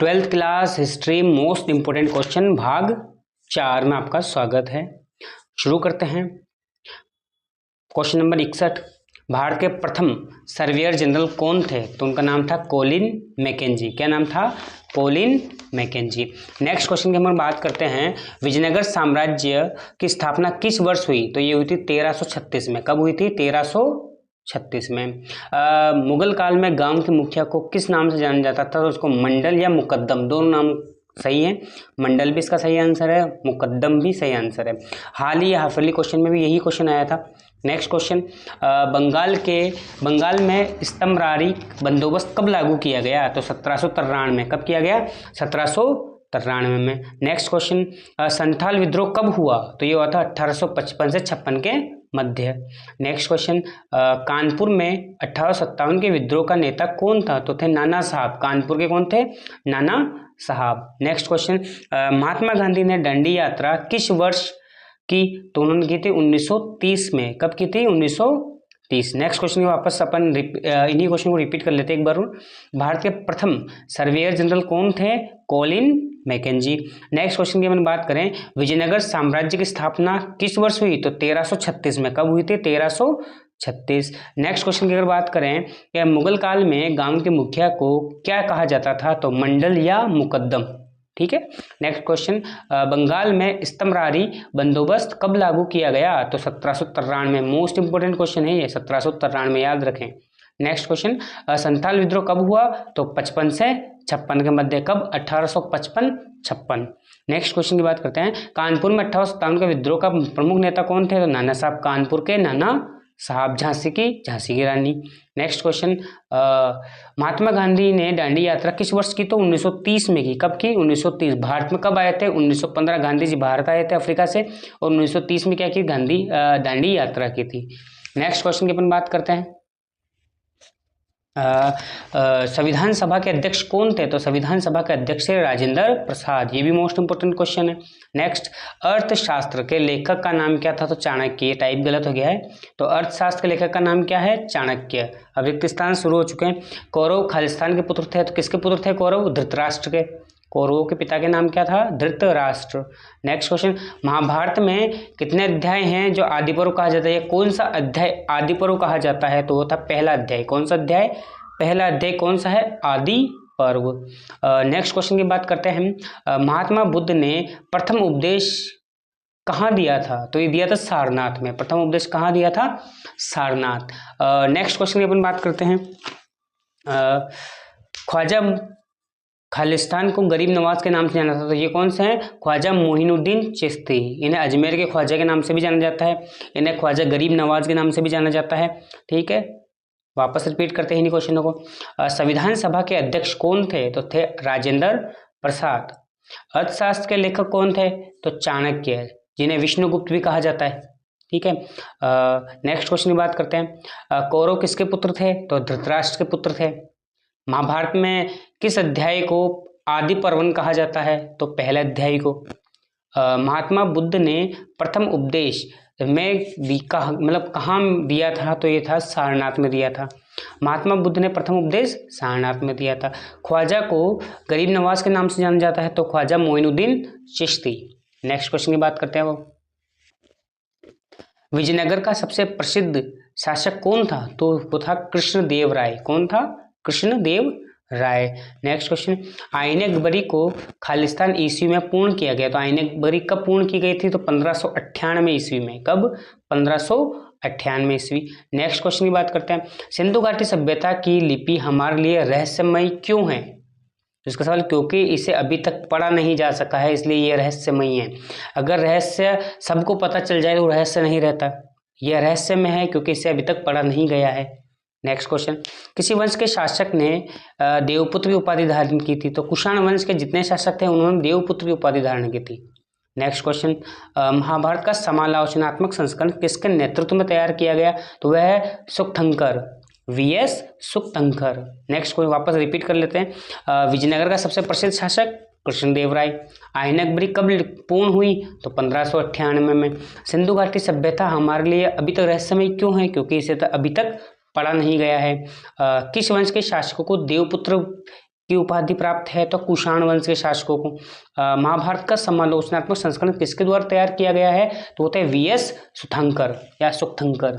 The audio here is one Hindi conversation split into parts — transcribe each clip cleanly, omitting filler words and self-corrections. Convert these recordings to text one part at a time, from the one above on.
Twelfth class history most important question भाग 4 में आपका स्वागत है। शुरू करते हैं। क्वेश्चन नंबर 61, भारत के प्रथम सर्वेयर जनरल कौन थे? तो उनका नाम था कोलिन मैकेंजी। क्या नाम था? Colin McKenzie. नेक्स्ट क्वेश्चन की हम बात करते हैं, विजयनगर साम्राज्य की स्थापना किस वर्ष हुई? तो ये हुई थी 1336 में। कब हुई थी? 1336 में। मुगल काल में गांव के मुखिया को किस नाम से जाना जाता था? तो उसको मंडल या मुकद्दम, दोनों नाम सही है। मंडल भी इसका सही आंसर है, मुकद्दम भी सही आंसर है। हाल ही हाफ ईयरली क्वेश्चन में भी यही क्वेश्चन आया था। नेक्स्ट क्वेश्चन, बंगाल में स्तंभरारी बंदोबस्त कब लागू किया गया? तो 1793 में। कब किया गया? 1793 में। नेक्स्ट क्वेश्चन, संथाल विद्रोह कब हुआ? तो ये हुआ था 1855 से 56 के मध्य। नेक्स्ट क्वेश्चन, कानपुर में 1857 के विद्रोह का नेता कौन था? तो थे नाना साहब। कानपुर के कौन थे? नाना साहब। नेक्स्ट क्वेश्चन, महात्मा गांधी ने दांडी यात्रा किस वर्ष की? तो उन्होंने की थी 1930 में। कब की थी? 1930। नेक्स्ट क्वेश्चन वापस अपन इन्हीं क्वेश्चन को रिपीट कर लेते हैं एक बार। भारत के प्रथम सर्वेयर जनरल कौन थे? Colin McKenzie. नेक्स्ट क्वेश्चन की अपन बात करें, विजयनगर साम्राज्य की स्थापना किस वर्ष हुई? तो 1336 में। कब हुई थी? 1336। नेक्स्ट क्वेश्चन की अगर बात करें कि मुगल काल में गांव के मुखिया को क्या कहा जाता था? तो मंडल या मुकद्दम। ठीक है। नेक्स्ट क्वेश्चन, बंगाल में स्तंभरारी बंदोबस्त कब लागू किया गया? तो 1793 में। मोस्ट इंपोर्टेंट क्वेश्चन है ये, 1793 में, याद रखें। नेक्स्ट क्वेश्चन, संथाल विद्रोह कब हुआ? तो 55 से 56 के मध्य। कब? 1855-56। नेक्स्ट क्वेश्चन की बात करते हैं, कानपुर में 1857 के विद्रोह का प्रमुख नेता कौन थे? तो नाना साहब। कानपुर के नाना साहब। झांसी की रानी। नेक्स्ट क्वेश्चन, महात्मा गांधी ने दांडी यात्रा किस वर्ष की? तो 1930 में की। कब की? 1930। भारत में कब आए थे? 1915 गांधी जी भारत आए थे अफ्रीका से, और 1930 में क्या की? गांधी दांडी यात्रा की थी। नेक्स्ट क्वेश्चन की अपन बात करते हैं, संविधान सभा के अध्यक्ष कौन थे? तो संविधान सभा के अध्यक्ष थे राजेंद्र प्रसाद। ये भी मोस्ट इंपोर्टेंट क्वेश्चन है। नेक्स्ट, अर्थशास्त्र के लेखक का नाम क्या था? तो चाणक्य। ये टाइप गलत हो गया है, तो अर्थशास्त्र के लेखक का नाम क्या है? चाणक्य। अब रिक्त स्थान शुरू हो चुके हैं। कौरव खालिस्तान के पुत्र थे, तो किसके पुत्र थे कौरव? धृतराष्ट्र के। कौरवों के पिता के नाम क्या था? धृतराष्ट्र। नेक्स्ट क्वेश्चन, महाभारत में कितने अध्याय हैं जो आदि पर्व कहा जाता है? कौन सा अध्याय आदि पर्व कहा जाता है? तो वो था पहला अध्याय। कौन सा अध्याय? पहला अध्याय कौन सा है? आदि पर्व। नेक्स्ट क्वेश्चन की बात करते हैं, महात्मा बुद्ध ने प्रथम उपदेश कहाँ दिया था? तो ये दिया था सारनाथ में। प्रथम उपदेश कहाँ दिया था? सारनाथ। नेक्स्ट क्वेश्चन की अपन बात करते हैं, ख्वाजा खालिस्तान को गरीब नवाज के नाम से जाना था, तो ये कौन से हैं? ख्वाजा मोइनुद्दीन चिश्ती। इन्हें अजमेर के ख्वाजा के नाम से भी जाना जाता है, इन्हें ख्वाजा गरीब नवाज के नाम से भी जाना जाता है। ठीक है, वापस रिपीट करते हैं इन्हीं क्वेश्चनों को। संविधान सभा के अध्यक्ष कौन थे? तो थे राजेंद्र प्रसाद। अर्थशास्त्र के लेखक कौन थे? तो चाणक्य, जिन्हें विष्णुगुप्त भी कहा जाता है। ठीक है। नेक्स्ट क्वेश्चन की बात करते हैं, कौरव किसके पुत्र थे? तो धृतराष्ट्र के पुत्र थे। महाभारत में किस अध्याय को आदि पर्वन कहा जाता है? तो पहले अध्याय को। महात्मा बुद्ध ने प्रथम उपदेश में कहाँ दिया था? तो ये था सारनाथ में दिया था। महात्मा बुद्ध ने प्रथम उपदेश सारनाथ में दिया था। ख्वाजा को गरीब नवाज के नाम से जाना जाता है, तो ख्वाजा मोइनुद्दीन चिश्ती। नेक्स्ट क्वेश्चन की बात करते हैं, वो विजयनगर का सबसे प्रसिद्ध शासक कौन था? तो वो था कृष्णदेव राय। कौन था? कृष्णदेव राय। नेक्स्ट क्वेश्चन, आईन अकबरी को खालिस्तान ईस्वी में पूर्ण किया गया। तो आईन अकबरी कब पूर्ण की गई थी? तो 1598 ईस्वी में। कब? 1598 ईस्वी। नेक्स्ट क्वेश्चन की बात करते हैं, सिंधु घाटी सभ्यता की लिपि हमारे लिए रहस्यमयी क्यों है? तो इसका सवाल, क्योंकि इसे अभी तक पढ़ा नहीं जा सका है, इसलिए यह रहस्यमयी है। अगर रहस्य सबको पता चल जाए तो रहस्य नहीं रहता। यह रहस्य में है क्योंकि इसे अभी तक पढ़ा नहीं गया है। नेक्स्ट क्वेश्चन, किसी वंश के शासक ने देवपुत्र की उपाधि धारण की थी? तो कुषाण वंश के जितने शासक थे उन्होंने देवपुत्र की उपाधि धारण की थी। नेक्स्ट क्वेश्चन, महाभारत का समालोचनात्मक संस्करण किसके नेतृत्व में तैयार किया गया? तो वह है सुकथंकर, वीएस सुकथंकर। नेक्स्ट क्वेश्चन वापस रिपीट कर लेते हैं, विजयनगर का सबसे प्रसिद्ध शासक कृष्णदेव राय। आईन अकबरी कब पूर्ण हुई? तो 1598 में। सिंधु घाटी सभ्यता हमारे लिए अभी तक रहस्यमय क्यों है? क्योंकि इसे अभी तक पढ़ा नहीं गया है। किस वंश के शासकों को देवपुत्र की उपाधि प्राप्त है? तो कुषाण वंश के शासकों को। महाभारत का समालोचनात्मक संस्करण किसके द्वारा तैयार किया गया है? तो होता है वीएस सुथंकर या सुक्थंकर।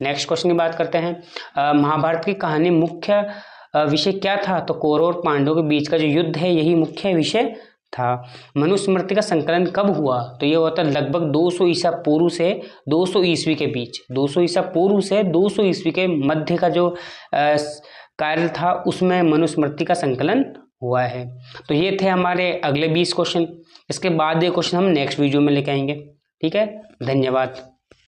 नेक्स्ट क्वेश्चन की बात करते हैं। महाभारत की कहानी मुख्य विषय क्या था? तो कौरव और पांडवों के बीच का जो युद्ध है यही मुख्य विषय था। मनुस्मृति का संकलन कब हुआ? तो ये होता है लगभग 200 ईसा पूर्व से 200 ईस्वी के बीच। 200 ईसा पूर्व से 200 ईस्वी के मध्य का जो कार्य था उसमें मनुस्मृति का संकलन हुआ है। तो ये थे हमारे अगले 20 क्वेश्चन। इसके बाद ये क्वेश्चन हम नेक्स्ट वीडियो में लेके आएंगे। ठीक है, धन्यवाद।